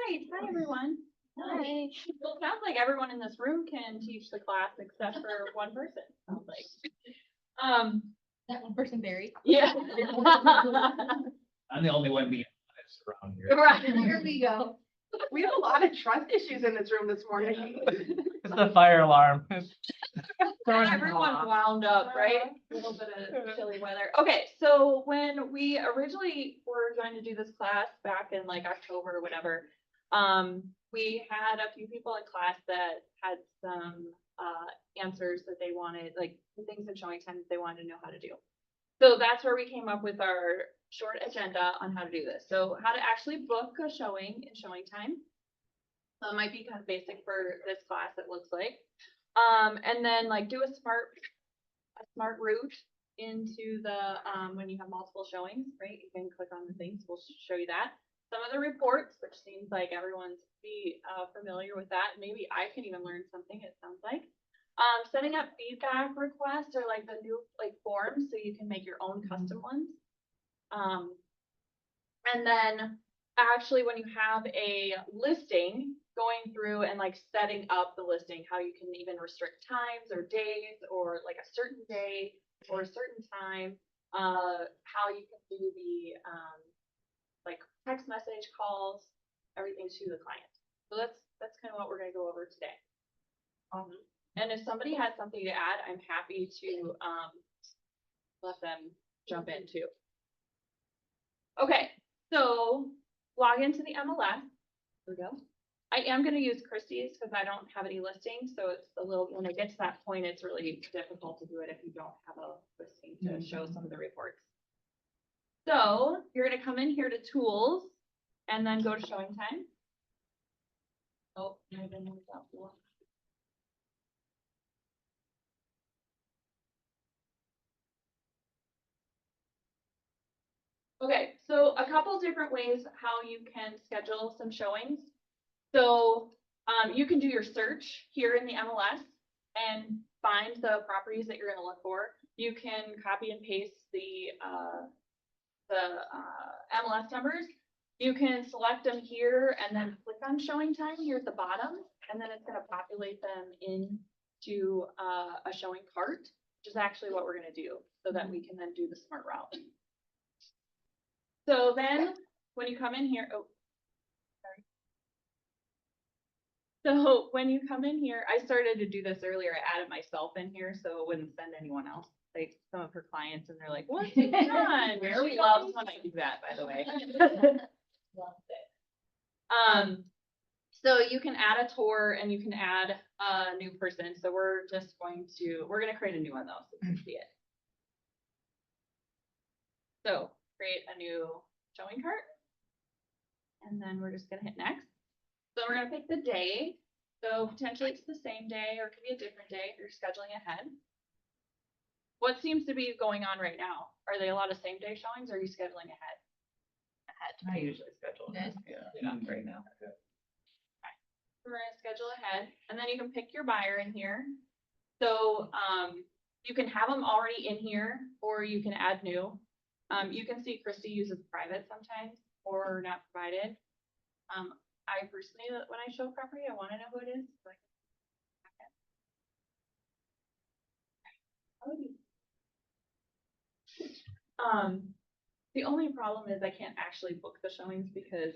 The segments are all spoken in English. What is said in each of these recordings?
right. Hi, everyone. Hi. Well, it sounds like everyone in this room can teach the class except for one person. Sounds like. That one person buried. Yeah. I'm the only one being honest around here. Right. Here we go. We have a lot of trust issues in this room this morning. It's the fire alarm. Everyone's wound up, right? A little bit of chilly weather. Okay, so when we originally were going to do this class back in like October or whatever, we had a few people in class that had some answers that they wanted, like things in showing time that they wanted to know how to do. So that's where we came up with our short agenda on how to do this. So how to actually book a showing in showing time. So it might be kind of basic for this class, it looks like. And then like do a smart route into the, when you have multiple showings, right? You can click on the things, we'll show you that. Some of the reports, which seems like everyone's familiar with that. Maybe I can even learn something, it sounds like. Setting up feedback requests or like the new like forms so you can make your own custom ones. And then actually when you have a listing, going through and like setting up the listing, how you can even restrict times or days or like a certain day or a certain time, how you can do the like text message calls, everything to the client. So that's kind of what we're going to go over today. And if somebody has something to add, I'm happy to let them jump in too. Okay, so log into the MLS. There we go. I am going to use Christie's because I don't have any listings, so it's a little, when it gets to that point, it's really difficult to do it if you don't have a listing to show some of the reports. So you're going to come in here to tools and then go to showing time. Oh, I didn't move that one. Okay, so a couple different ways how you can schedule some showings. So you can do your search here in the MLS and find the properties that you're going to look for. You can copy and paste the MLS numbers. You can select them here and then click on showing time here at the bottom, and then it's going to populate them into a showing cart, which is actually what we're going to do so that we can then do the smart route. So then when you come in here, so when you come in here, I started to do this earlier. I added myself in here so it wouldn't send anyone else. Like some of her clients, and they're like, "What's going on?" She loves when I do that, by the way. So you can add a tour and you can add a new person. So we're going to create a new one though, so you can see it. So create a new showing cart, and then we're just going to hit next. So we're going to pick the day. So potentially it's the same day or it could be a different day if you're scheduling ahead. What seems to be going on right now? Are they a lot of same day showings or are you scheduling ahead? I usually schedule it. Yeah, right now. Okay. We're going to schedule ahead, and then you can pick your buyer in here. So you can have them already in here or you can add new. You can see Christy uses private sometimes or not provided. I personally, when I show property, I want to know who it is. So the only problem is I can't actually book the showings because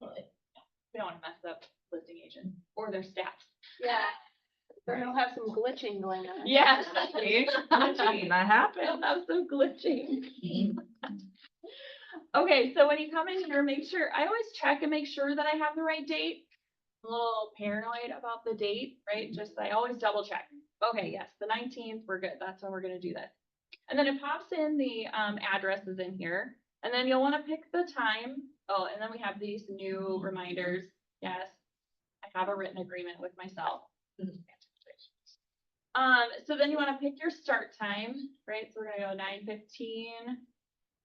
we don't want to mess up listing agents or their staff. Yeah. They'll have some glitching going on. Yeah. Glitching, that happens. They'll have some glitching. Okay, so when you come in here, make sure, I always check and make sure that I have the right date. I'm a little paranoid about the date, right? Just, I always double check. Okay, yes, the 19th, we're good. That's when we're going to do this. And then it pops in the addresses in here. And then you'll want to pick the time. Oh, and then we have these new reminders. Yes, I have a written agreement with myself. So then you want to pick your start time, right? So we're going to go 9:15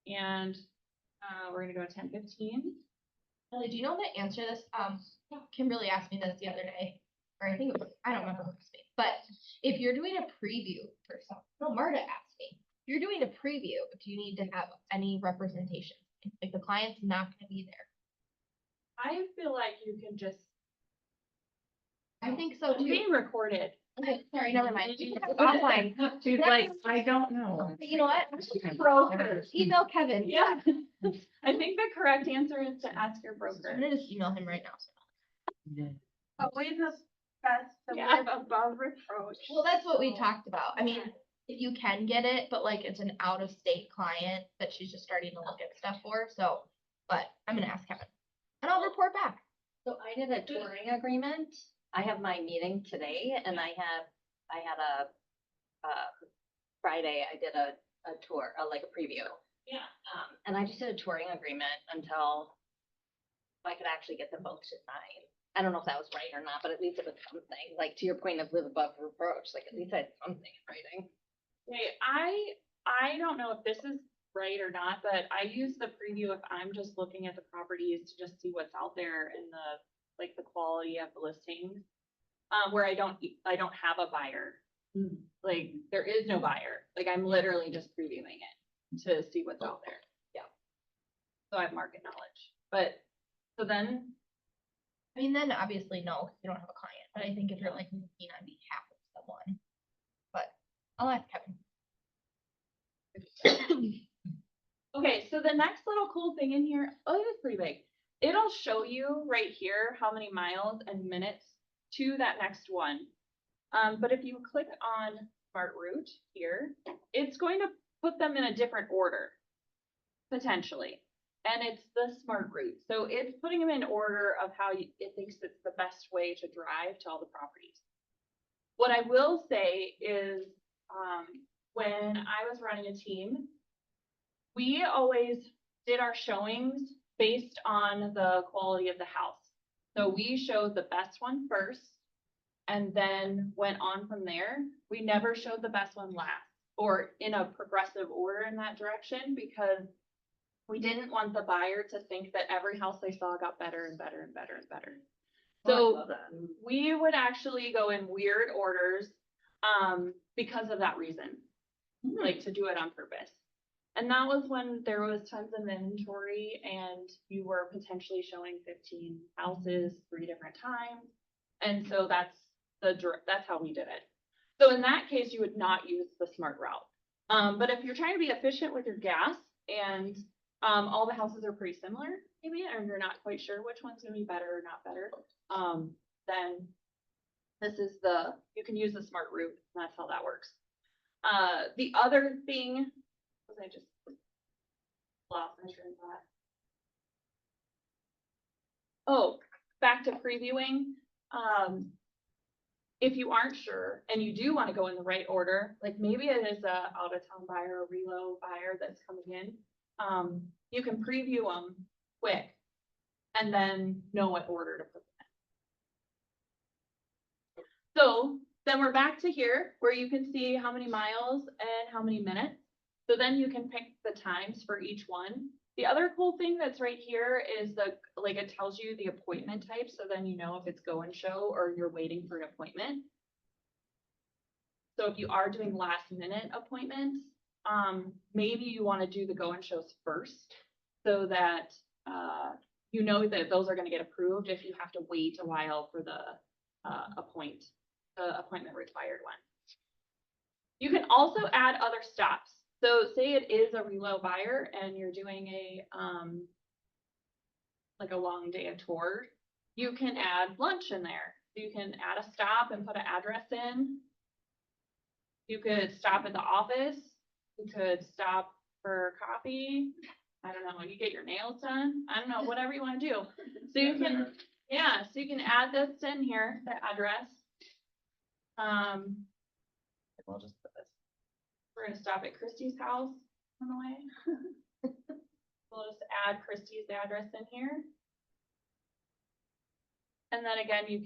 and we're going to go 10:15. Ellie, do you know the answer to this? Kimberly asked me this the other day, or I think it was, I don't remember who asked me, but if you're doing a preview for something, no, Marta asked me, if you're doing a preview, do you need to have any representation? Like the client's not going to be there. I feel like you can just, I think so it's too. being recorded. Okay, sorry, never mind. We can talk offline. She's like, I don't know. You know what? Email Kevin. Yeah. I think the correct answer is to ask your I'm broker. gonna just email him right now. Always the best to Yeah. live above reproach. Well, that's what we talked about. I mean, if you can get it, but like it's an out of state client that she's just starting to look at stuff for, so, but I'm gonna ask Kevin. And I'll report back. So I did a touring agreement. I have my meeting today and I had a, Friday, I did a tour, like a preview. Yeah. And I just did a touring agreement until I could actually get them both to sign. I don't know if that was right or not, but at least it was something, like to your point of live above reproach, like at least I had something in writing. Okay, I don't know if this is right or not, but I use the preview if I'm just looking at the properties to just see what's out there and the quality of the listings. Where I don't have a buyer. Like, there is no buyer. Like, I'm literally just previewing it to see what's out there. Yeah. So I have market knowledge, but, so then, I mean, then obviously no, 'cause you don't have a client, but I think if you're like looking on behalf of someone, but I'll ask Kevin. okay, so the next little cool thing in here, oh, it is pretty big. It'll show you right here how many miles and minutes to that next one. But if you click on Smart Route here, it's going to put them in a different order, potentially. And it's the Smart Route. So it's putting them in order of how it thinks it's the best way to drive to all the properties. What I will say is, when I was running a team, we always did our showings based on the quality of the house. So we showed the best one first and then went on from there. We never showed the best one last or in a progressive order in that direction because we didn't want the buyer to think that every house they saw got better and better and better and better. So we would actually go in weird orders, because of that reason, like to do it on purpose. And that was when there was tons of inventory and you were potentially showing 15 houses 3 different times. And so that's how we did it. So in that case, you would not use the smart route. But if you're trying to be efficient with your gas and all the houses are pretty similar, maybe, and you're not quite sure which one's gonna be better or not better, then you can use the smart route, and that's how that works. The other thing, was I just lost my train of thought? Oh, back to previewing. If you aren't sure and you do want to go in the right order, like maybe it is a out of town buyer or relo buyer that's coming in, you can preview them quick and then know what order to put them in. So then we're back to here where you can see how many miles and how many minutes. So then you can pick the times for each one. The other cool thing that's right here is it tells you the appointment type. So then you know if it's go and show or you're waiting for an appointment. So if you are doing last minute appointments, maybe you want to do the go and shows first so that you know that those are going to get approved if you have to wait a while for the appointment required one. You can also add other stops. So say it is a relo buyer and you're doing like a long day of tour, you can add lunch in there. You can add a stop and put an address in. You could stop at the office. You could stop for coffee. I don't know, you get your nails done. I don't know, whatever you want to do. So you can, yeah, so you can add this in here, the address. We'll just put this. We're gonna stop at Christie's house on the way. We'll just add Christie's address in here. And then again, you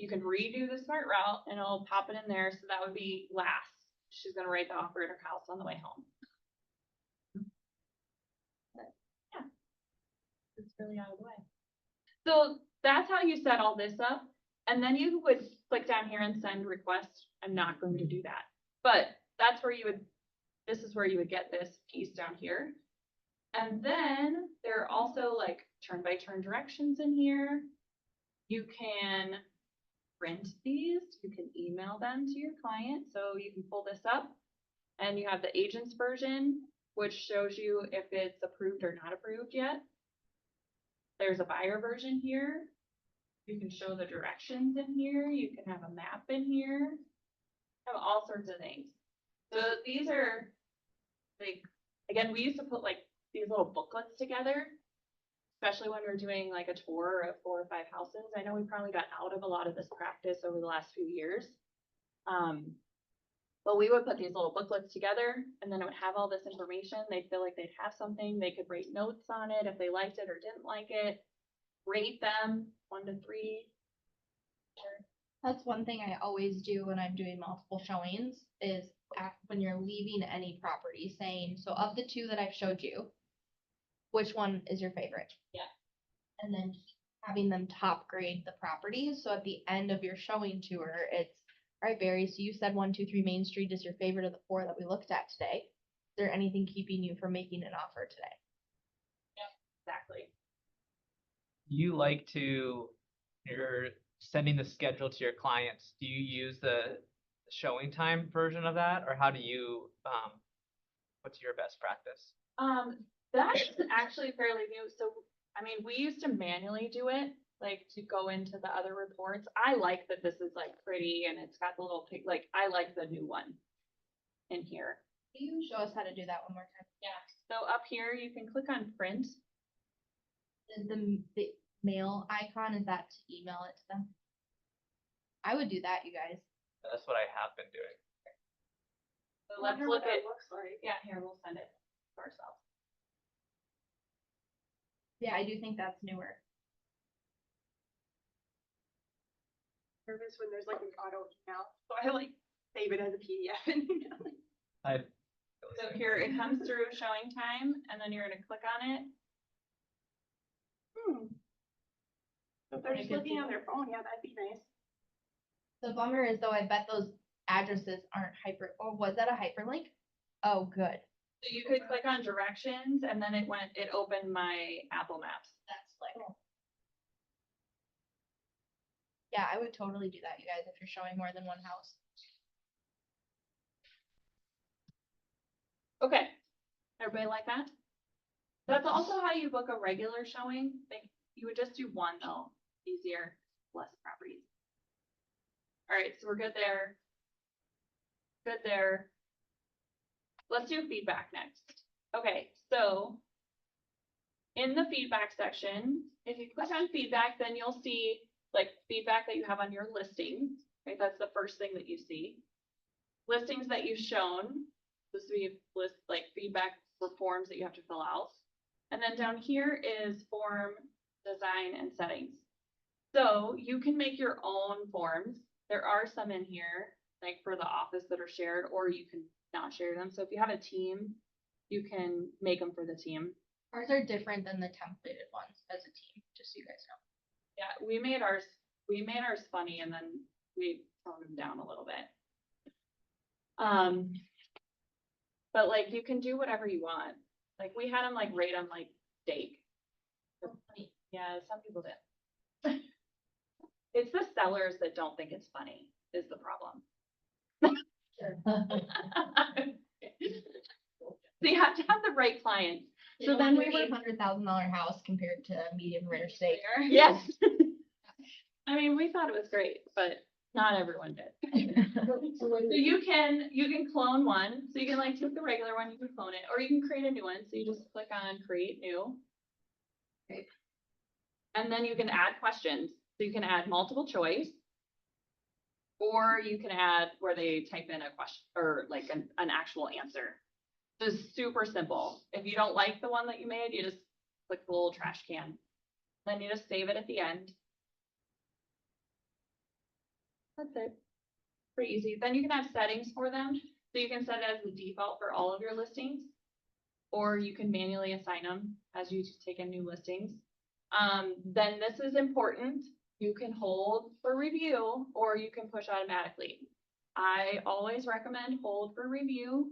can redo the smart route and it'll pop it in there. So that would be last. She's gonna write the offer at her house on the way home. But, yeah, it's really out of the way. So that's how you set all this up. And then you would click down here and send request. I'm not going to do that, but that's where this is where you would get this piece down here. And then there are also like turn-by-turn directions in here. You can print these, you can email them to your client, so you can pull this up. And you have the agent's version, which shows you if it's approved or not approved yet. There's a buyer version here. You can show the directions in here, you can have a map in here. Have all sorts of things. So these are, like, again, we used to put like these little booklets together, especially when we're doing like a tour of 4 or 5 houses. I know we probably got out of a lot of this practice over the last few years. But we would put these little booklets together and then it would have all this information. They'd feel like they'd have something. They could write notes on it if they liked it or didn't like it. Rate them 1 to 3. That's one thing I always do when I'm doing multiple showings is when you're leaving any property saying, so of the 2 that I've showed you, which one is your favorite? Yeah. And then having them top grade the properties. So at the end of your showing tour, it's, all right, Barry, so you said 1, 2, 3 Main Street is your favorite of the 4 that we looked at today. Is there anything keeping you from making an offer today? Exactly. You like to, you're sending the schedule to your clients. Do you use the showing time version of that, or how do you, what's your best practice? That's actually fairly new. So, I mean, we used to manually do it, like to go into the other reports. I like that this is like pretty and it's got the little pig, like I like the new one in here. Can you show us how to do that one more time? Yeah. So up here, you can click on print. Is the mail icon, is that to email it to them? I would do that, you guys. That's what I have been doing. So let's look at, looks like. yeah, here, we'll send it to ourselves. Yeah, I do think that's newer. Nervous when there's like an auto email, so I like save it as a PDF and email it. I. So here it comes through showing time and then you're gonna click on it. So if they're I just could looking see on their phone, yeah, that'd be nice. The bummer is though, I bet those addresses aren't or was that a hyperlink? Oh, good. So you could click on directions and then it opened my Apple Maps. That's like. Yeah, I would totally do that, you guys, if you're showing more than one house. Okay, everybody like that? That's also how you book a regular showing. Like, you would just do one though, easier, less properties. All right, so we're good there. Good there. Let's do feedback next. Okay, so in the feedback section, if you click on feedback, then you'll see like feedback that you have on your listings, right? That's the first thing that you see. Listings that you've shown, this would be list like feedback for forms that you have to fill out. And then down here is form design and settings. So you can make your own forms. There are some in here, like for the office that are shared, or you can not share them. So if you have a team, you can make them for the team. Ours are different than the templated ones as a team, just so you guys know. Yeah, we made ours funny and then we toned them down a little bit. But like you can do whatever you want. Like we had them like rate them like steak. Yeah, some people did. It's the sellers that don't think it's funny is the problem. So you have to have the right client. So then we were $800,000 house compared to a medium rare steak. yes. I mean, we thought it was great, but not everyone did. So you can clone one. So you can like take the regular one, you can clone it, or you can create a new one. So you just click on create new. Okay. And then you can add questions. So you can add multiple choice, or you can add where they type in a question or like an actual answer. Just super simple. If you don't like the one that you made, you just click the little trash can. Then you just save it at the end. That's it. Pretty easy. Then you can have settings for them. So you can set it as the default for all of your listings, or you can manually assign them as you take in new listings. Then this is important. You can hold for review or you can push automatically. I always recommend hold for review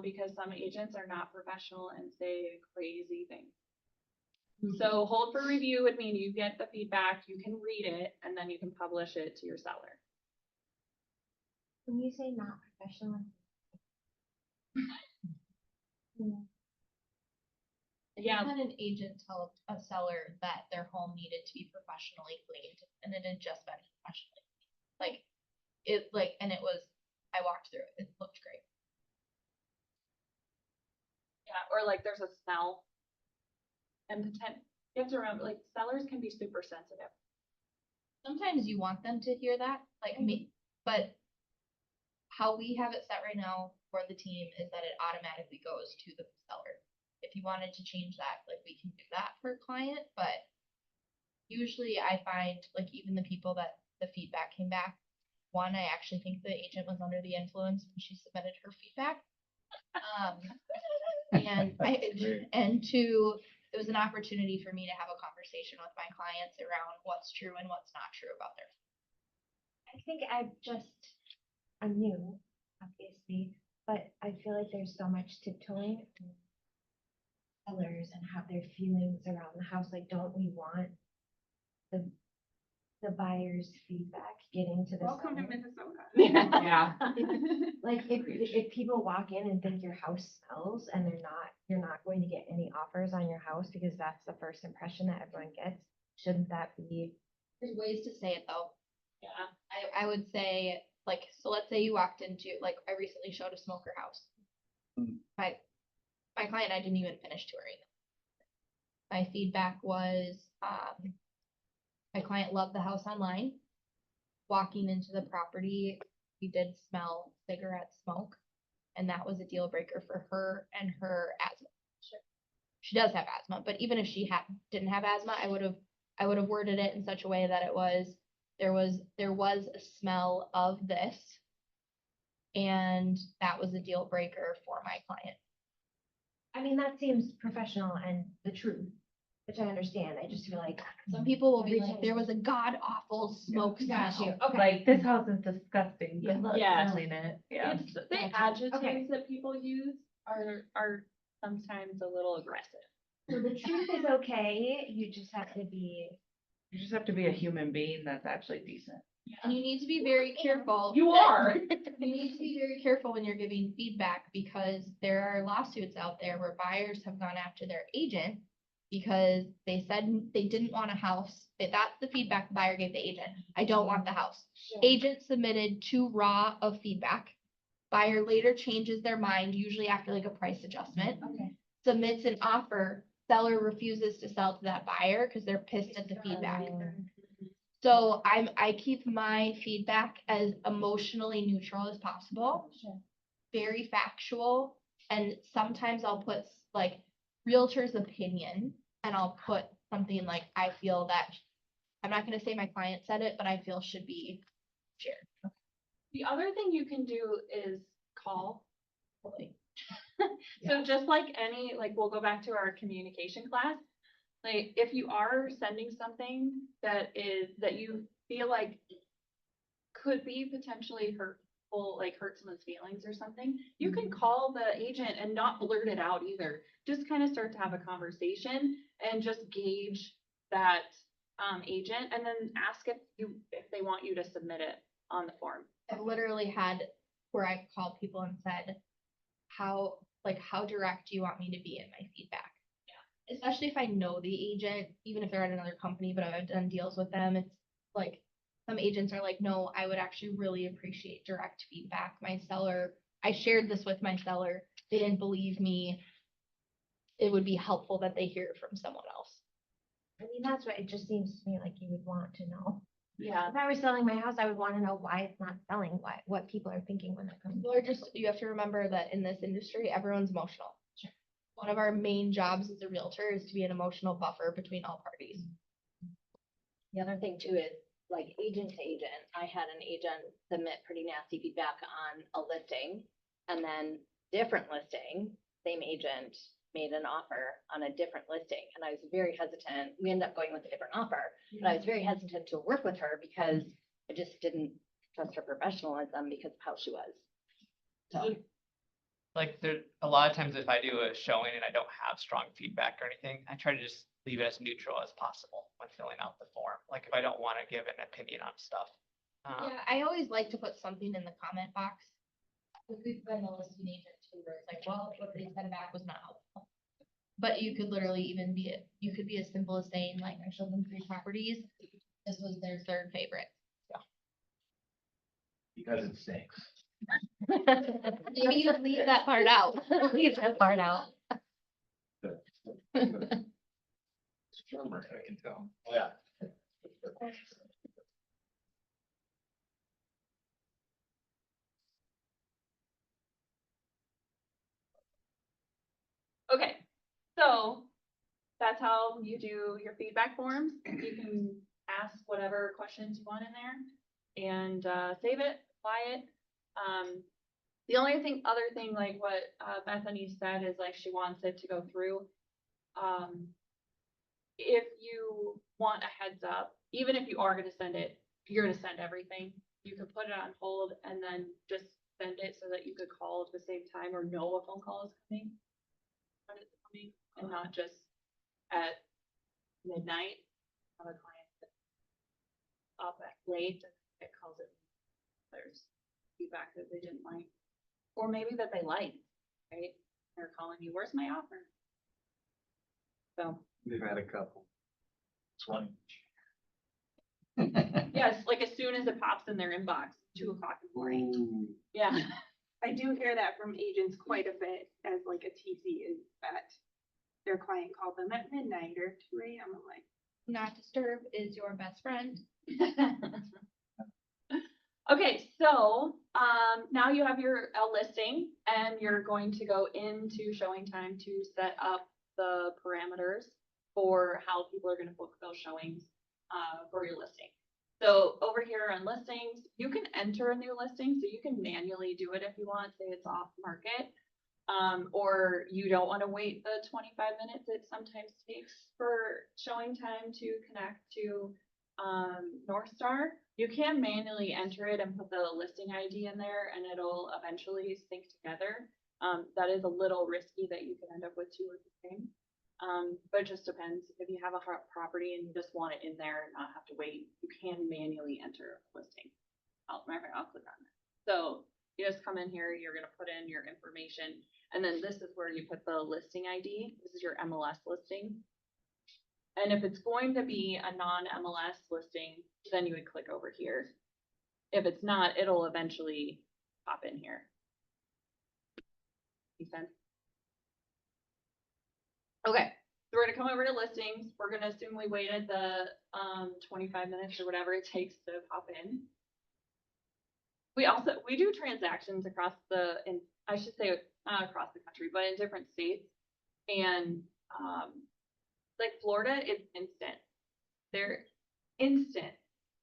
because some agents are not professional and say crazy things. So hold for review would mean you get the feedback, you can read it, and then you can publish it to your seller. When you say not professional. Yeah. I had an agent tell a seller that their home needed to be professionally cleaned, and it had just been professionally cleaned. And it was, I walked through it, it looked great. Yeah, or like there's a smell. And you have to remember, like, sellers can be super sensitive. Sometimes you want them to hear that, like me, but how we have it set right now for the team is that it automatically goes to the seller. If you wanted to change that, like, we can do that for a client, but usually I find, like, even the people that the feedback came back, one, I actually think the agent was under the influence when she submitted her feedback. And two, it was an opportunity for me to have a conversation with my clients around what's true and what's not true about their. I think I'm new, obviously, but I feel like there's so much tiptoeing. Sellers and have their feelings around the house, like, don't we want the buyer's feedback getting to the Welcome to seller? Minnesota. Yeah. Like, if people walk in and think your house smells and you're not going to get any offers on your house because that's the first impression that everyone gets, shouldn't that be? There's ways to say it though. Yeah. I would say, like, so let's say you walked into, like, I recently showed a smoker house. My client, I didn't even finish touring. My feedback was, my client loved the house online. Walking into the property, we did smell cigarette smoke, and that was a deal breaker for her and her asthma. She does have asthma, but even if she didn't have asthma, I would have worded it in such a way that it was, there was a smell of this, and that was a deal breaker for my client. I mean, that seems professional and the truth, which I understand. I just feel like Some people will be like, Everything. there was a god awful smoke smell. Okay. Like, this house is disgusting. Good luck Yes. smelling it. Yeah. It's the Okay. adjectives that people use are sometimes a little aggressive. so the truth is okay. You just have to be. You just have to be a human being that's actually decent. And you need to be very careful. You are. You need to be very careful when you're giving feedback, because there are lawsuits out there where buyers have gone after their agent because they said they didn't want a house. That's the feedback the buyer gave the agent. I don't want the house. Agent submitted too raw of feedback. Buyer later changes their mind, usually after like a price adjustment, Okay. submits an offer. Seller refuses to sell to that buyer because they're pissed at the feedback. So I keep my feedback as emotionally neutral as possible, very factual, and sometimes I'll put like realtor's opinion, and I'll put something like, I feel that, I'm not gonna say my client said it, but I feel should be shared. The other thing you can do is call. Like, So just like any, like, we'll go back to our communication class. Like, if you are sending something that you feel like could be potentially hurtful, like hurt someone's feelings or something, you can call the agent and not blurt it out either. Just kind of start to have a conversation and just gauge that agent, and then ask if they want you to submit it on the form. I've literally had where I called people and said, how direct do you want me to be in my feedback? Yeah. Especially if I know the agent, even if they're at another company, but I've done deals with them, it's like, some agents are like, no, I would actually really appreciate direct feedback. I shared this with my seller. They didn't believe me. It would be helpful that they hear it from someone else. I mean, that's what it just seems to me like you would want to know. Yeah. If I were selling my house, I would want to know why it's not selling, what people are thinking when they're coming. People are just, you have to remember that in this industry, everyone's emotional. One of our main jobs as a realtor is to be an emotional buffer between all parties. The other thing too is, like, agent to agent, I had an agent submit pretty nasty feedback on a listing, and then different listing, same agent made an offer on a different listing, and I was very hesitant. We ended up going with a different offer, but I was very hesitant to work with her because I just didn't trust her professionalism because of how she was. So, like there, a lot of times if I do a showing and I don't have strong feedback or anything, I try to just leave it as neutral as possible when filling out the form. Like if I don't want to give an opinion on stuff. Yeah, I always like to put something in the comment box. If we've been a listing agent too, where it's like, well, what they sent back was not helpful. But you could literally even be, you could be as simple as saying like, I showed them 3 properties. This was their 3rd favorite. Because it stinks. Maybe you leave that part out. Leave that part out. Strummer, I can tell. Oh, yeah. Okay, so that's how you do your feedback forms. You can ask whatever questions you want in there and save it, apply it. The only other thing, like what Bethany said, is like she wants it to go through. If you want a heads up, even if you are gonna send it, you're gonna send everything, you can put it on hold and then just send it so that you could call at the same time or know a phone call is coming. When it's coming, and not just at midnight, have a client that's up at late, and it calls it, there's feedback that they didn't like, or maybe that they liked, right? They're calling you, where's my offer? So, We've had a couple. It's one. yes, like as soon as it pops in their inbox, 2 o'clock in the morning, yeah. I do hear that from agents quite a bit as like a TC is that their client called them at midnight or 2 AM. I'm like, Not disturb is your best friend. Okay, so, now you have your listing and you're going to go into showing time to set up the parameters for how people are gonna book those showings, for your listing. So over here on listings, you can enter a new listing, so you can manually do it if you want, say it's off market. Or you don't wanna wait the 25 minutes it sometimes takes for showing time to connect to North Star. You can manually enter it and put the listing ID in there and it'll eventually sync together. That is a little risky that you could end up with 2 of the same. But it just depends. If you have a hot property and you just want it in there and not have to wait, you can manually enter a listing. I'll click on it. So you just come in here, you're gonna put in your information, and then this is where you put the listing ID. This is your MLS listing. And if it's going to be a non-MLS listing, then you would click over here. If it's not, it'll eventually pop in here. Make sense? Okay, so we're gonna come over to listings. We're gonna assume we waited the 25 minutes or whatever it takes to pop in. We do transactions across I should say not across the country, but in different states. And like Florida is instant. They're instant.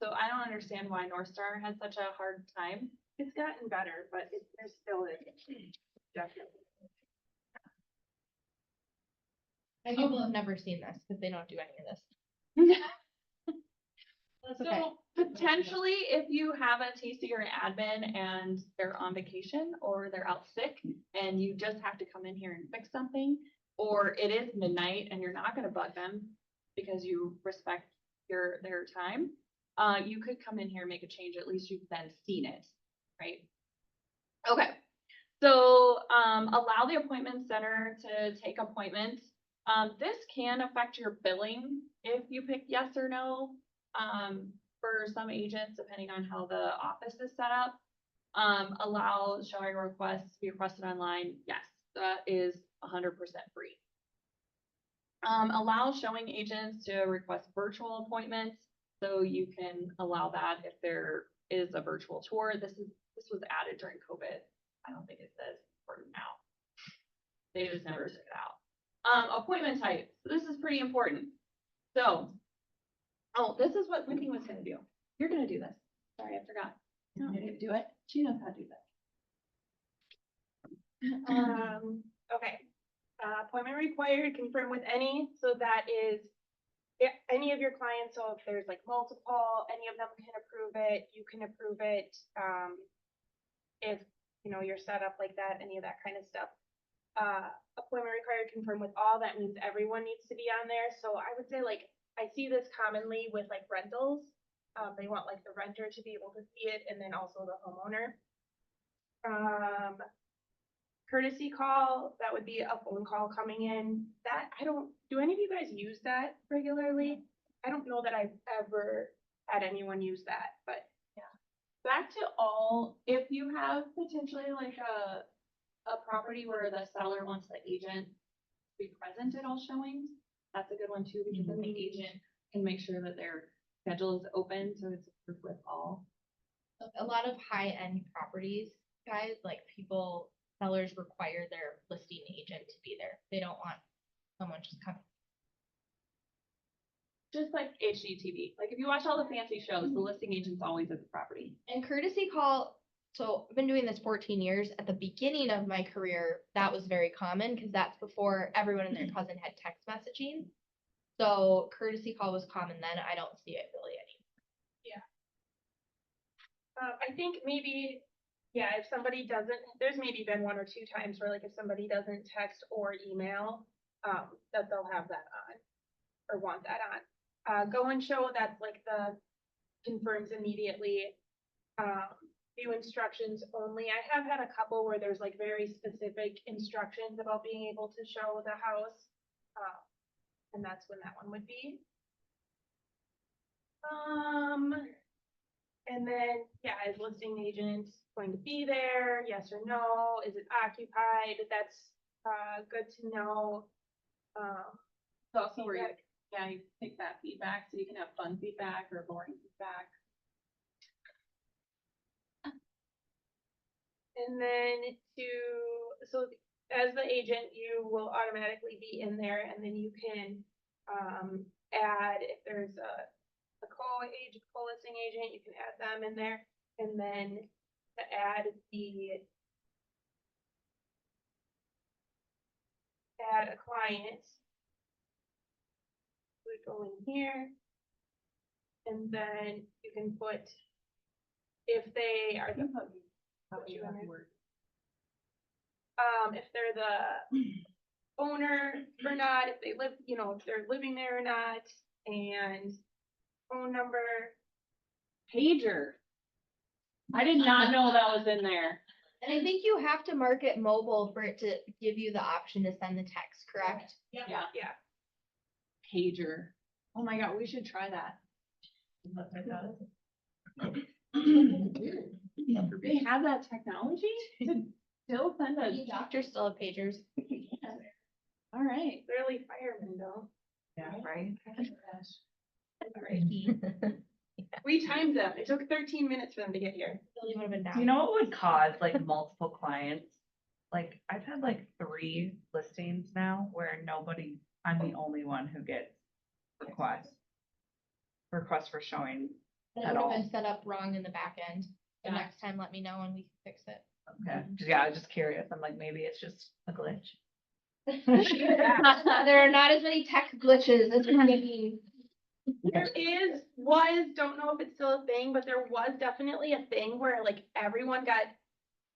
So I don't understand why North Star has such a hard time. it's gotten better, but there's still is definitely. And people have never seen this because they don't do any of this. That's okay. So potentially, if you have a TC or an admin and they're on vacation or they're out sick and you just have to come in here and fix something, or it is midnight and you're not gonna bug them because you respect their time, you could come in here and make a change. At least you've then seen it, right? Okay, so allow the appointment center to take appointments. This can affect your billing if you pick yes or no. For some agents, depending on how the office is set up. Allow showing requests to be requested online. Yes, that is 100% free. Allow showing agents to request virtual appointments. So you can allow that if there is a virtual tour. This was added during COVID. I don't think it says for now. They just never took it out. Appointment type. So this is pretty important. So, this is what Whitney was gonna do. You're gonna do this. Sorry, I forgot. No, you're gonna do it. She knows how to do this. Okay. Appointment required, confirm with any, so that is any of your clients, so if there's like multiple, any of them can approve it, you can approve it. If your setup like that, any of that kind of stuff. Appointment required, confirm with all, that means everyone needs to be on there, so I would say like, I see this commonly with like rentals. They want like the renter to be able to see it and then also the homeowner. Courtesy call, that would be a phone call coming in, that, do any of you guys use that regularly? I don't know that I've ever had anyone use that, but Back to all, if you have potentially like a property where the seller wants the agent to be present at all showings, that's a good one too, because then the agent can make sure that their schedule is open, so it's approved with all. A lot of high-end properties, guys, like sellers require their listing agent to be there. They don't want someone just coming. Just like HGTV, like if you watch all the fancy shows, the listing agent's always at the property. And courtesy call, so I've been doing this 14 years. At the beginning of my career, that was very common because that's before everyone and their cousin had text messaging. So courtesy call was common then. I don't see it really anymore. I think maybe, yeah, if somebody doesn't, there's maybe been 1 or 2 times where like if somebody doesn't text or email, that they'll have that on or want that on. Go and show, that's like the confirms immediately. View instructions only. I have had a couple where there's like very specific instructions about being able to show the house. And that's when that one would be. And then, yeah, is listing agent going to be there? Yes or no? Is it occupied? That's good to know. It's also where you, yeah, you pick that feedback, so you can have fun feedback or boring feedback. And then so as the agent, you will automatically be in there, and then you can add, if there's a co-listing agent, you can add them in there, and then to add a client, we go in here, and then you can put, if they are the, if they're the owner or not, if they live, if they're living there or not, and phone number. Pager. I did not know that was in there. And I think you have to mark it mobile for it to give you the option to send the text, correct? Yeah. Yeah. Pager. Oh my God, we should try that. They have that technology to still send a. Doctors still have pagers. All right. Clearly firemen though. Yeah, right? We timed them. It took 13 minutes for them to get here. Really would have been Do down. you know what would cause like multiple clients? Like, I've had like 3 listings now where I'm the only one who gets requests for showing It at would have all. been set up wrong in the back end. The Yeah. next time, let me know and we can fix it. Okay, yeah, I was just curious. I'm like, maybe it's just a glitch. There are not as many tech glitches as maybe. There don't know if it's still a thing, but there was definitely a thing where like everyone got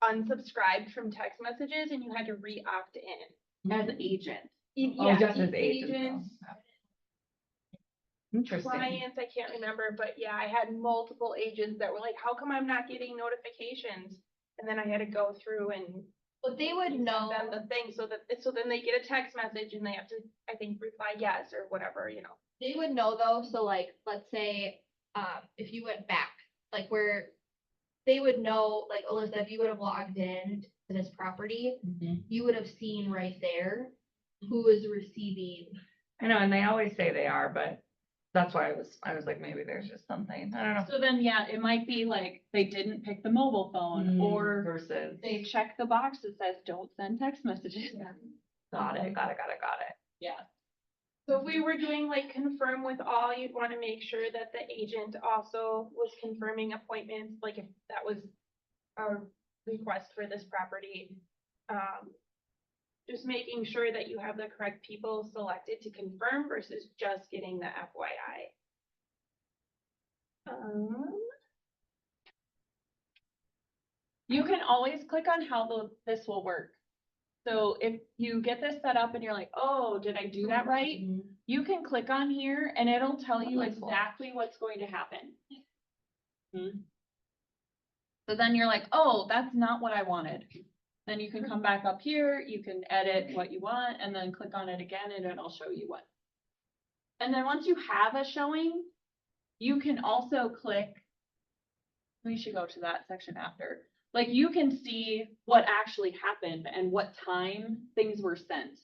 unsubscribed from text messages and you had to re-opt in. As agent. Oh, Yeah, just as agents. agents, Interesting. clients, I can't remember, but yeah, I had multiple agents that were like, how come I'm not getting notifications? And then I had to go through and But they would send know. them the thing so then they get a text message and they have to, I think, reply yes or whatever, They would know though, so like, let's say, if you went back, like where they would know, like Alyssa, if you would have logged in to this property, you would have seen right there who is receiving. I know, and they always say they are, but that's why I was like, maybe there's just something, I don't know. So then, yeah, it might be like they didn't pick the mobile phone or Versus, they check the box that says don't send text messages. got it. Yeah. So if we were doing like confirm with all, you'd want to make sure that the agent also was confirming appointments, like if that was a request for this property. Just making sure that you have the correct people selected to confirm versus just getting the FYI. You can always click on how this will work. So if you get this set up and you're like, oh, did I do that right? You can click on here and it'll tell you exactly what's going to happen. So then you're like, oh, that's not what I wanted. Then you can come back up here, you can edit what you want, and then click on it again and it'll show you what. And then once you have a showing, you can also click. We should go to that section after. Like you can see what actually happened and what time things were sent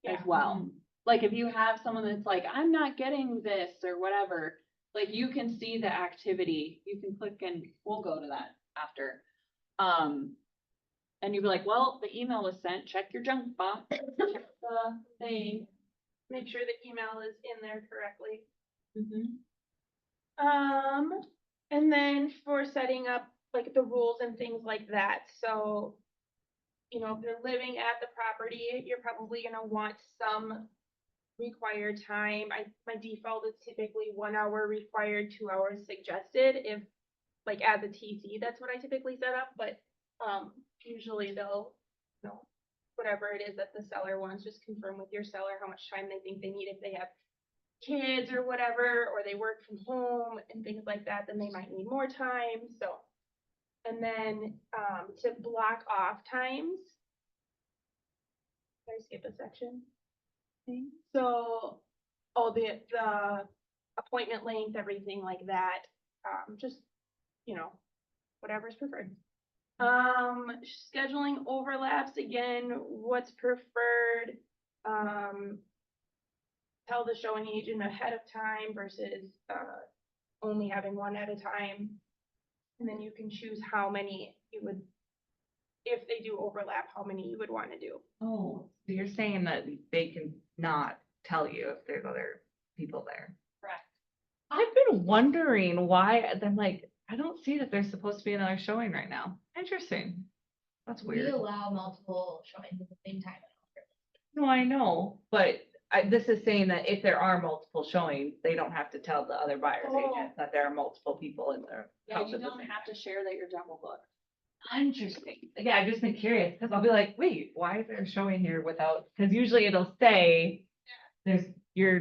as well. Like if you have someone that's like, I'm not getting this or whatever, like you can see the activity. You can click and we'll go to that after. And you'd be like, well, the email was sent, check your junk box, check the thing. Make sure the email is in there correctly. Mhm. And then for setting up like the rules and things like that, so, you know, if you're living at the property, you're probably gonna want some required time. My default is typically 1 hour required, 2 hours suggested. If, like, as a TC, that's what I typically set up, but, usually they'll, you know, whatever it is that the seller wants, just confirm with your seller how much time they think they need. If they have kids or whatever, or they work from home and things like that, then they might need more time, so. And then, to block off times. Did I skip a section? So, the appointment length, everything like that, just, you know, whatever's preferred. Scheduling overlaps, again, what's preferred, tell the showing agent ahead of time versus, only having one at a time. And then you can choose how many you would, if they do overlap, how many you would want to do. Oh, so you're saying that they can not tell you if there's other people there? Correct. I've been wondering why, I'm like, I don't see that there's supposed to be another showing right now. Interesting. That's We weird. allow multiple showings at the same time. No, I know, but this is saying that if there are multiple showings, they don't have to tell the other buyer's agent that there are multiple people in their Yeah, house you at the don't same have to share that you're double booked. Interesting. Yeah, I've just been curious, because I'll be like, wait, why is there a showing here without, because usually it'll say you're,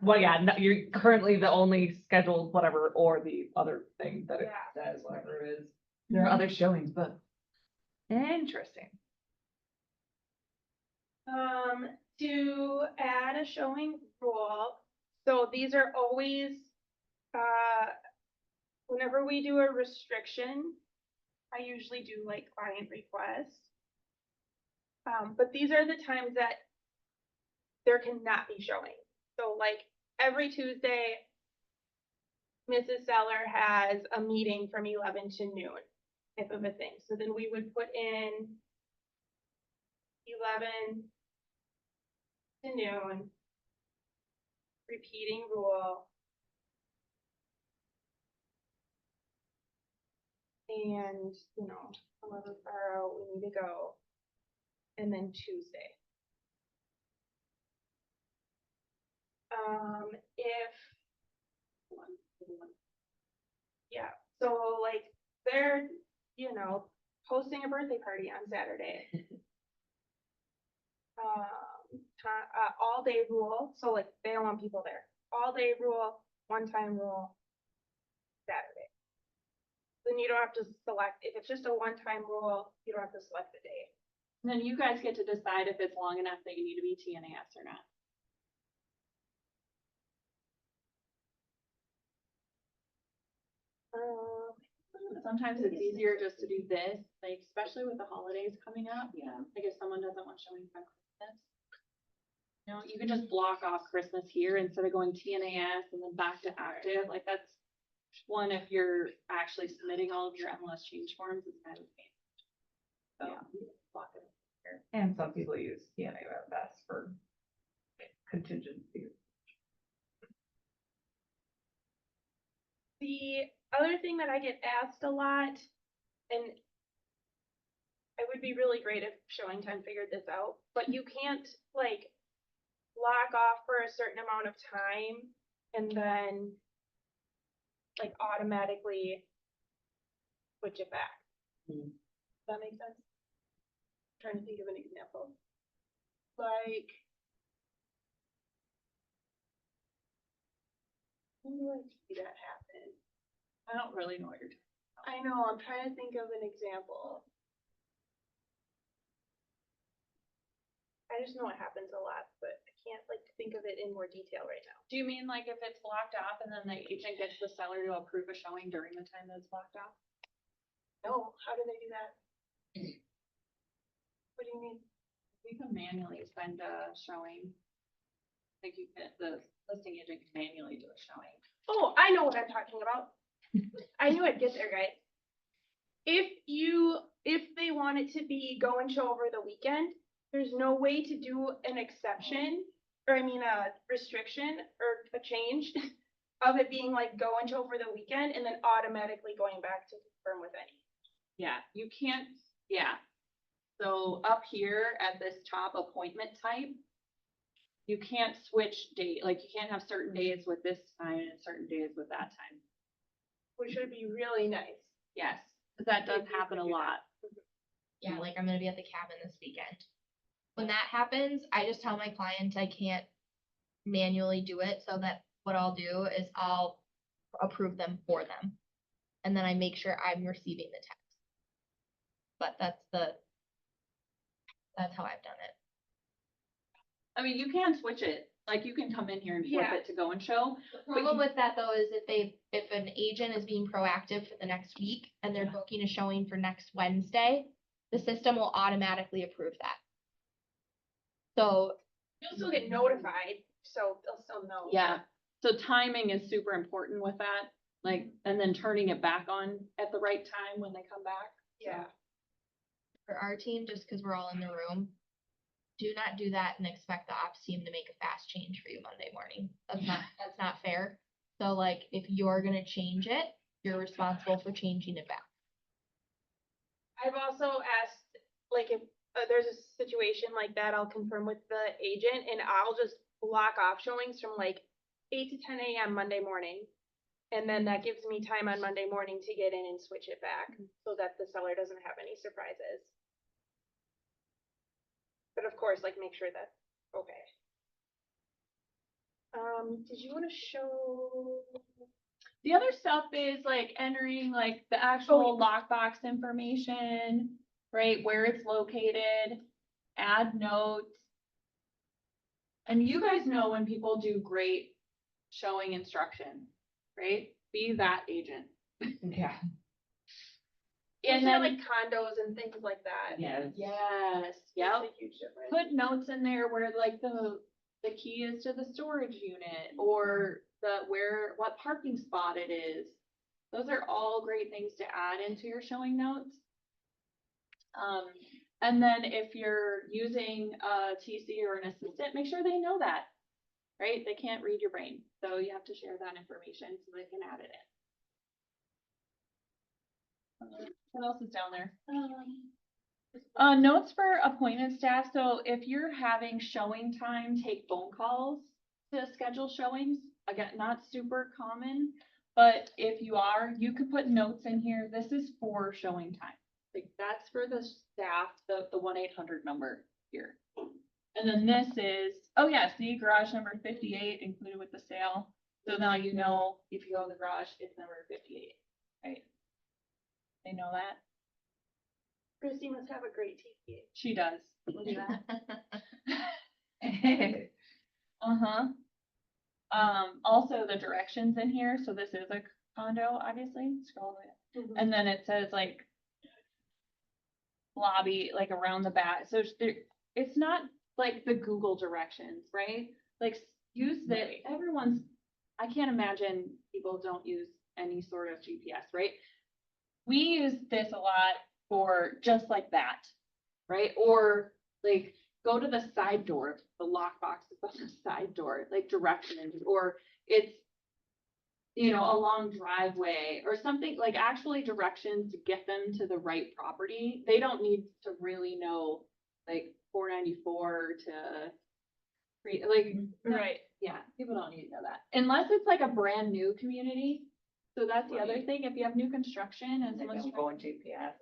well, yeah, no, you're currently the only scheduled whatever, or the other thing that it says, whatever it is. There are other showings, but interesting. To add a showing rule, so these are always, whenever we do a restriction, I usually do like client requests. But these are the times that there cannot be showing. So like every Tuesday, Mrs. Seller has a meeting from 11 to noon, type of a thing. So then we would put in 11 to noon, repeating rule. And, you know, however far out we need to go. And then Tuesday. Yeah, so like they're, you know, hosting a birthday party on Saturday. All day rule, so like they don't want people there. All day rule, one time rule, Saturday. Then you don't have to select, if it's just a one-time rule, you don't have to select the day. And then you guys get to decide if it's long enough that you need to be TNAS or not. Sometimes it's easier just to do this, like especially with the holidays coming up. Yeah. Like if someone doesn't want showing on Christmas. You know, you can just block off Christmas here instead of going TNAS and then back to active. Like that's one, if you're actually submitting all of your MLS change forms, it's kind of a pain. So block it here. And some people use TNAS for contingency. The other thing that I get asked a lot, and it would be really great if Showing Time figured this out, but you can't like lock off for a certain amount of time and then like automatically switch it back. Does that make sense? Trying to think of an example. Like. When do I see that happen? I don't really know what you're talking I know, I'm trying to think of an example. I just know it happens a lot, but I can't like think of it in more detail right now. Do you mean like if it's blocked off and then the agent gets the seller to approve a showing during the time that it's blocked off? No, how do they do that? What do you mean? You can manually send a showing. Like you can, the listing agent can manually do a showing. Oh, I know what I'm talking about. I knew I'd get there, guys. If they want it to be go and show over the weekend, there's no way to do an exception, or I mean a restriction or a change of it being like go and show over the weekend and then automatically going back to confirm with any. Yeah, you can't, yeah. So up here at this top appointment type, you can't switch date, like you can't have certain days with this time and certain days with that time. Which would be really nice. Yes, 'cause that does If you happen a could do that. lot. Yeah, like I'm gonna be at the cabin this weekend. When that happens, I just tell my client I can't manually do it, so that what I'll do is I'll approve them for them. And then I make sure I'm receiving the text. But that's how I've done it. I mean, you can switch it, like you can come in here and flip Yeah. it to go and show. The problem with that though is if an agent is being proactive for the next week and they're booking a showing for next Wednesday, the system will automatically approve that. So You'll still get notified, so they'll still know. Yeah, so timing is super important with that, like, and then turning it back on at the right time when they come back. Yeah. for our team, just because we're all in the room, do not do that and expect the ops team to make a fast change for you Monday morning. That's not fair. So like, if you're gonna change it, you're responsible for changing it back. I've also asked, like, if there's a situation like that, I'll confirm with the agent and I'll just block off showings from like 8 to 10 a.m. Monday morning. And then that gives me time on Monday morning to get in and switch it back so that the seller doesn't have any surprises. But of course, like, make sure that's okay. Did you want to show? The other stuff is like entering like the actual lockbox information, right, where it's located, add notes. And you guys know when people do great showing instruction, right? Be that agent. Yeah. And then like condos and things like that. Yes. Yes, Makes yep. a huge difference. Put notes in there where like the key is to the storage unit or what parking spot it is. Those are all great things to add into your showing notes. And then if you're using a TC or an assistant, make sure they know that, right? They can't read your brain, so you have to share that information so they can add it in. What else is down there? Notes for appointment staff. So if you're having showing time, take phone calls to schedule showings. Again, not super common, but if you are, you could put notes in here. This is for showing time. Like that's for the staff, the 1-800 number here. And then this is, oh yeah, see garage number 58 included with the sale. So now you know if you go to the garage, it's number 58, right? They know that. Christy must have a great TV. She does. Look at that. Uh-huh. Also the directions in here, so this is a condo, obviously, scroll it. And then it says like lobby, like around the back, so it's not like the Google directions, right? Like use I can't imagine people don't use any sort of GPS, right? We use this a lot for just like that, right? Or like go to the side door, the lockbox is on the side door, like directions, or it's, you know, a long driveway or something, like actually directions to get them to the right property. They don't need to really know like 494 to like, Right. yeah, people don't need to know that unless it's like a brand new community. So that's the other Right. thing. If you have new construction and They someone's don't go in GPS.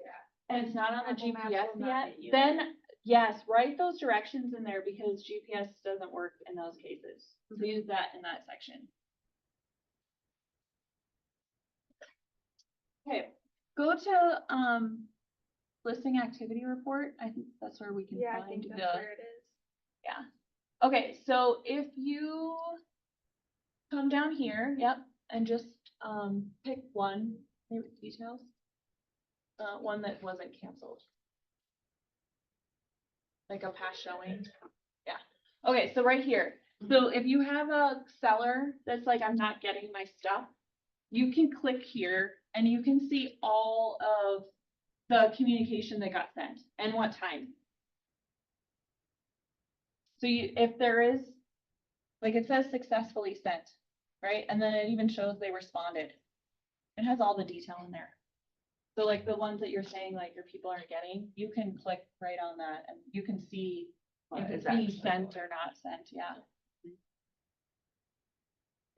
And it's not on the Apple Maps GPS will not yet, get you then, there. yes, write those directions in there because GPS doesn't work in those cases. So use that in that section. Okay, go to, listing activity report. I think that's where we can Yeah, I find think the. that's where it is. Yeah. Okay, so if you come down here, yep, and just, pick one, maybe details. One that wasn't canceled. Like a past showing. Yeah. Okay, so right here. So if you have a seller that's like, I'm not getting my stuff, you can click here and you can see all of the communication that got sent and what time. So if there is, like it says successfully sent, right? And then it even shows they responded. It has all the detail in there. So like the ones that you're saying, like your people aren't getting, you can click right on that and you can see What if is it's being actually sent going or not sent, yeah.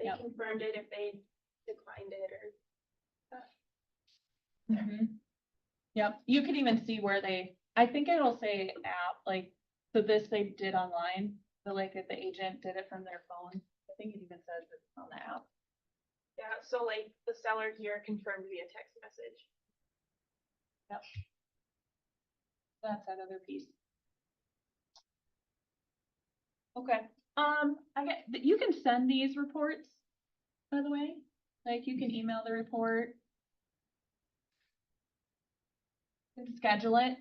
They Yep. confirmed it if they declined it or. Yep, you can even see where I think it'll say app, like, so this they did online, so like if the agent did it from their phone, I think it even says it's on the app. Yeah, so like the seller here confirmed via text message. That's that other piece. Okay, you can send these reports, by the way, like you can email the report. You can schedule it.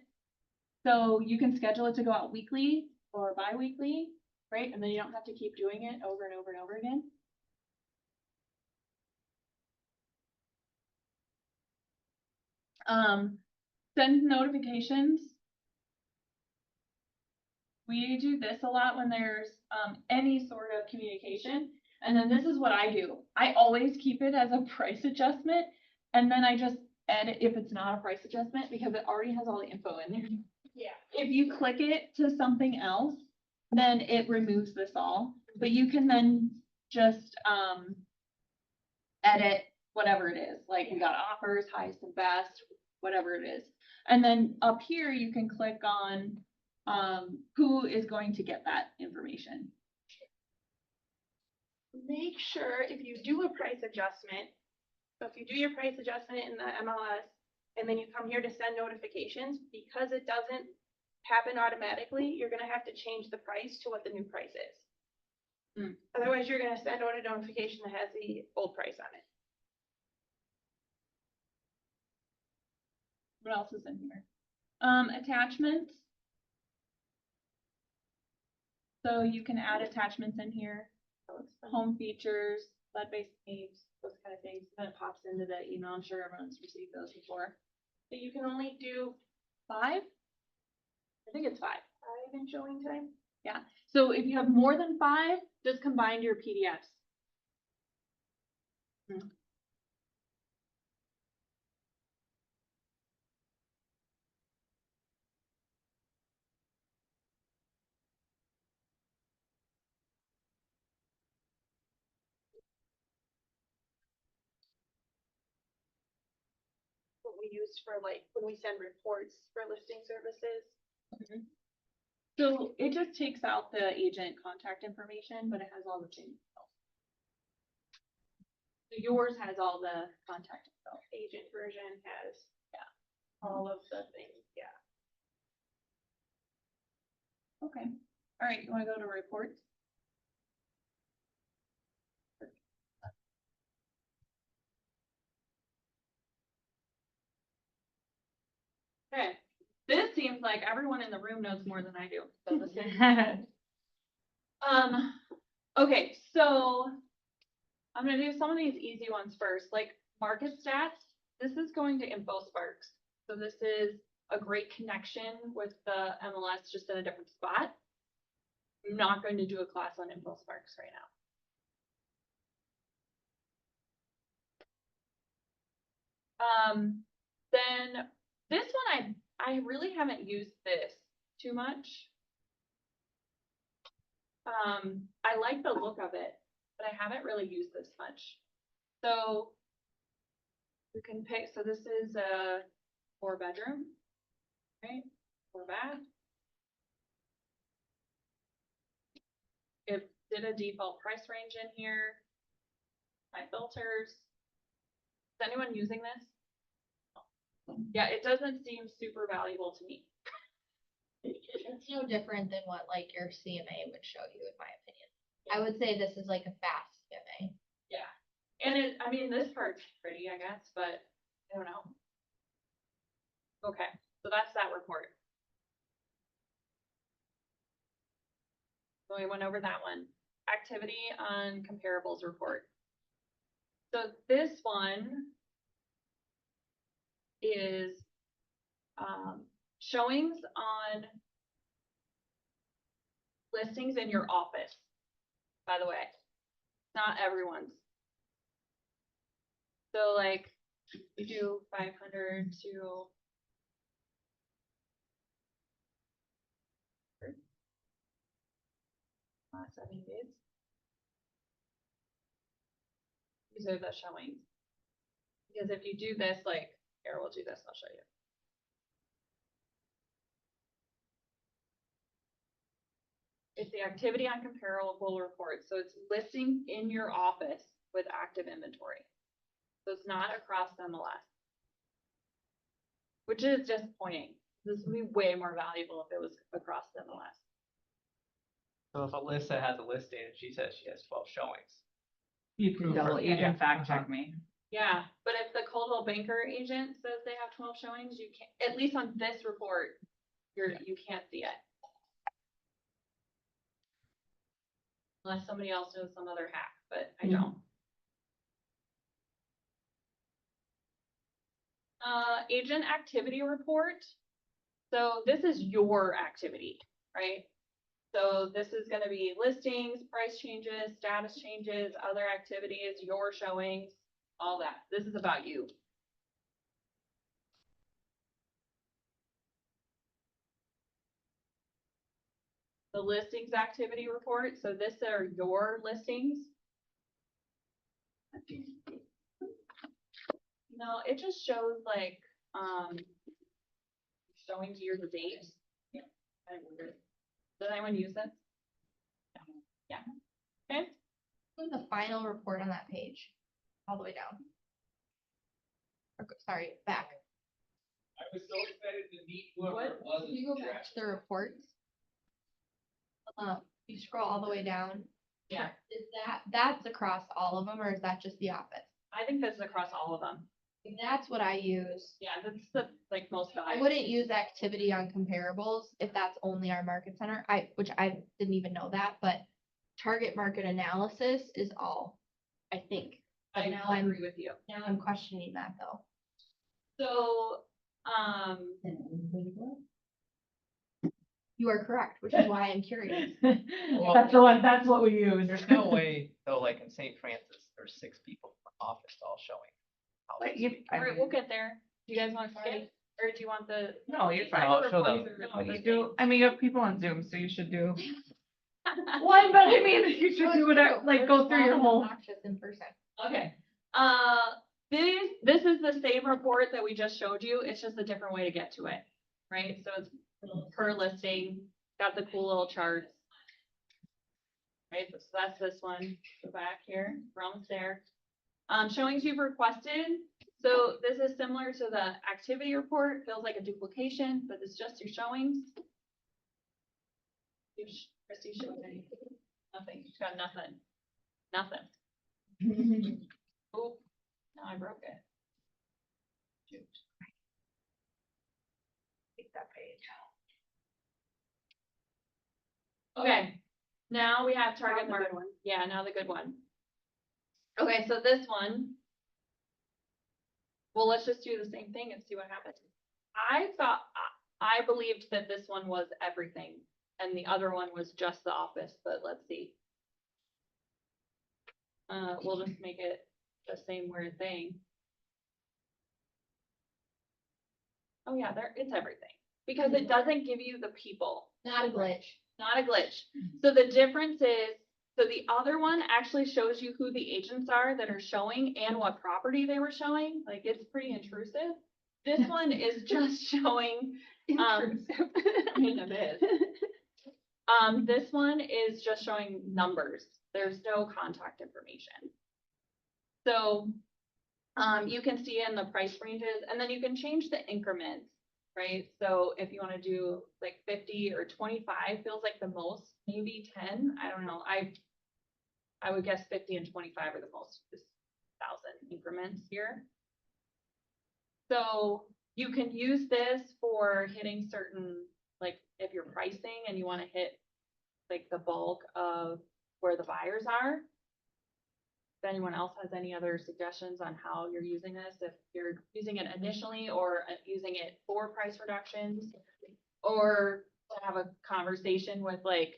So you can schedule it to go out weekly or bi-weekly, right? And then you don't have to keep doing it over and over and over again. Send notifications. We do this a lot when there's, any sort of communication. And then this is what I do. I always keep it as a price adjustment. And then I just edit if it's not a price adjustment because it already has all the info in there. Yeah. If you click it to something else, then it removes this all, but you can then just, edit whatever it is, like we got offers, highest and best, whatever it is. And then up here, you can click on, who is going to get that information. Make sure if you do a price adjustment, so if you do your price adjustment in the MLS, and then you come here to send notifications, because it doesn't happen automatically, you're gonna have to change the price to what the new price is. Otherwise, you're gonna send out a notification that has the old price on it. What else is in here? Attachments. So you can add attachments in here, home features, lead-based themes, those kind of things. Then it pops into the email. I'm sure everyone's received those before. So you can only do 5? I think it's 5. 5 in showing time. Yeah. So if you have more than 5, just combine your PDFs. What we use for like, when we send reports for listing services. So it just takes out the agent contact information, but it has all the same info. So yours has all the contact info. Agent version has, yeah, all of the things, yeah. Okay. All right. You want to go to reports? Okay. This seems like everyone in the room knows more than I do. So this is okay, so I'm gonna do some of these easy ones first, like market stats. This is going to InfoSparks. So this is a great connection with the MLS just in a different spot. I'm not going to do a class on InfoSparks right now. Then this one, I really haven't used this too much. I like the look of it, but I haven't really used this much. So you can pick, so this is a 4-bedroom. Right, we're back. It did a default price range in here. My filters. Is anyone using this? Yeah, it doesn't seem super valuable to me. It's no different than what like your CMA would show you, in my opinion. I would say this is like a fast CMA. Yeah. And it, I mean, this part's pretty, I guess, but I don't know. Okay, so that's that report. So we went over that one. Activity on comparables report. So this one is showings on listings in your office, by the way. Not everyone's. So like you do 500 to last 7 days. These are the showings. Because if you do this, like, here, we'll do this, I'll show you. It's the activity on comparable reports. So it's listing in your office with active inventory. So it's not across MLS. Which is disappointing. This would be way more valuable if it was across MLS. So if Alyssa has a listing and she says she has 12 showings. You can Proof double, of- you yeah, can fact check me. Yeah, but if the Coldwell Banker agent says they have 12 showings, you can't, at least on this report, you can't see it. Unless somebody else knows some other hack, but I don't. Agent activity report. So this is your activity, right? So this is gonna be listings, price changes, status changes, other activities, your showings, all that. This is about you. The listings activity report, so this are your listings. No, it just shows like, showings year to date. Yeah. I wonder. Does anyone use this? Yeah. Okay. What's the final report on that page? All the way down. Sorry, back. I was so excited to meet What? whoever it was. Can you go back to the reports? You scroll all the way down. Yeah. Is that's across all of them, or is that just the office? I think this is across all of them. That's what I use. Yeah, that's the like most I valuable. wouldn't use activity on comparables if that's only our market center. Which I didn't even know that, but target market analysis is all, I think. But now I I'm agree with you. Now I'm questioning that though. So, You are correct, which is why I'm curious. That's what we use. There's no way though, like in St. Francis, there's 6 people in the office all showing. But houses. you, I all right, mean, we'll get there. Do you guys want to skip, or do you want the? no, you're fine. I'll show them. No, you do, I mean, you have people on Zoom, so you should do one, but I mean, you should do whatever, like, go through your whole. Obnoxious in person. Okay. This is the same report that we just showed you. It's just a different way to get to it, right? So it's per listing, got the cool little charts. Right, so that's this one. Go back here, we're almost there. Showings you've requested. So this is similar to the activity report. Feels like a duplication, but it's just your showings. Christy showed me nothing. She's got nothing. Nothing. Oh, now I broke it. Shoot. Take that page. Okay, now we have target market. Yeah, now the good one. Okay, so this one. Well, let's just do the same thing and see what happens. I believed that this one was everything and the other one was just the office, but let's see. We'll just make it the same weird thing. Oh yeah, it's everything. Because it doesn't give you the people. Not a glitch. Not a glitch. So the difference is, so the other one actually shows you who the agents are that are showing and what property they were showing. Like, it's pretty intrusive. This one is just showing Intrusive. I mean, it is. This one is just showing numbers. There's no contact information. So, you can see in the price ranges, and then you can change the increments, right? So if you wanna do like 50 or 25 feels like the most, maybe 10, I don't know, I would guess 50 and 25 are the most, just 1,000 increments here. So you can use this for hitting certain, like if you're pricing and you wanna hit like the bulk of where the buyers are. If anyone else has any other suggestions on how you're using this, if you're using it initially or using it for price reductions, or to have a conversation with like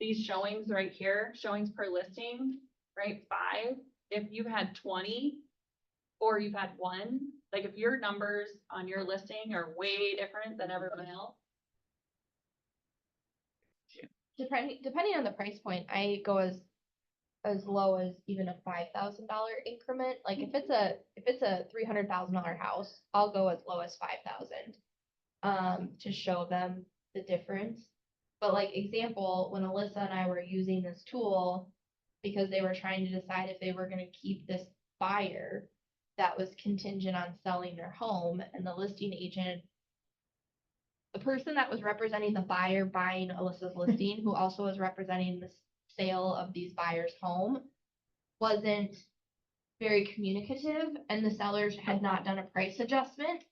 these showings right here, showings per listing, right? 5. If you've had 20 or you've had 1, like if your numbers on your listing are way different than everyone else. Depending on the price point, I go as low as even a $5,000 increment. Like if it's a $300,000 house, I'll go as low as 5,000 to show them the difference. But like example, when Alyssa and I were using this tool because they were trying to decide if they were going to keep this buyer that was contingent on selling their home, and the listing agent, the person that was representing the buyer buying Alyssa's listing, who also was representing the sale of these buyers' home, wasn't very communicative, and the sellers had not done a price adjustment.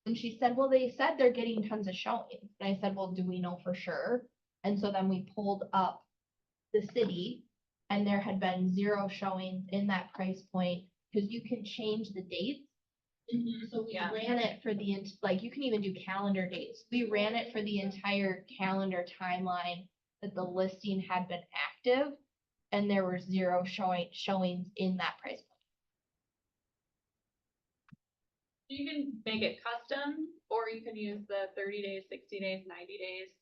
And she said, well, they said they're getting tons of showings. And I said, well, do we know for sure? And so then we pulled up the city, and there had been 0 showings in that price point, because you can change the dates. So we Yeah. ran it for the, like, you can even do calendar dates. We ran it for the entire calendar timeline that the listing had been active, and there were 0 showings in that price point. You can make it custom, or you can use the 30 days, 60 days, 90 days.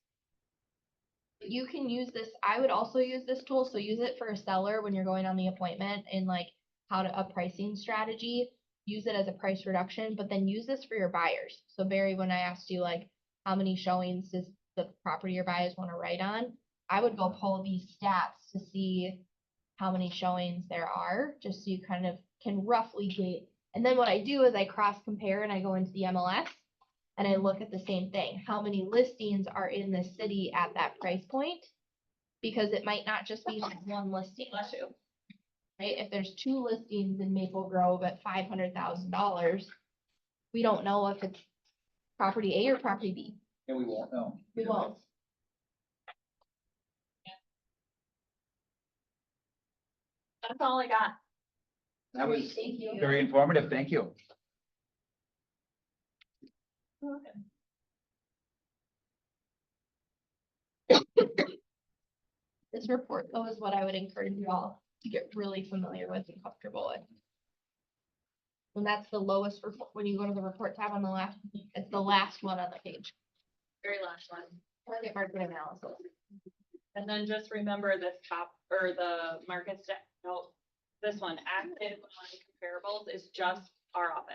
You can use this, I would also use this tool, so use it for a seller when you're going on the appointment and like how to, a pricing strategy, use it as a price reduction, but then use this for your buyers. So Barry, when I asked you like, how many showings does the property your buyers want to write on? I would go pull these stats to see how many showings there are, just so you kind of can roughly gauge. And then what I do is I cross compare and I go into the MLS and I look at the same thing. How many listings are in the city at that price point? Because it might not just be like one listing. Bless you. Right? If there's 2 listings in Maple Grove at $500,000, we don't know if it's property A or property B. And we won't know. We won't. That's all I got. That was Thank you. very informative. Thank you. This report though is what I would encourage you all to get really familiar with and comfortable with. And that's the lowest report, when you go to the report tab on the left, it's the last one on the page. Very last one. Target market analysis. And then just remember this top, or the market stat, no, this one, active on comparables is just our office.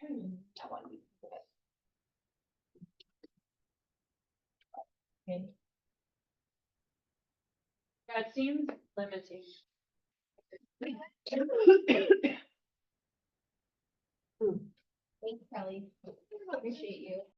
That one. Okay. That seems limiting. Thanks, Kelly. Appreciate you.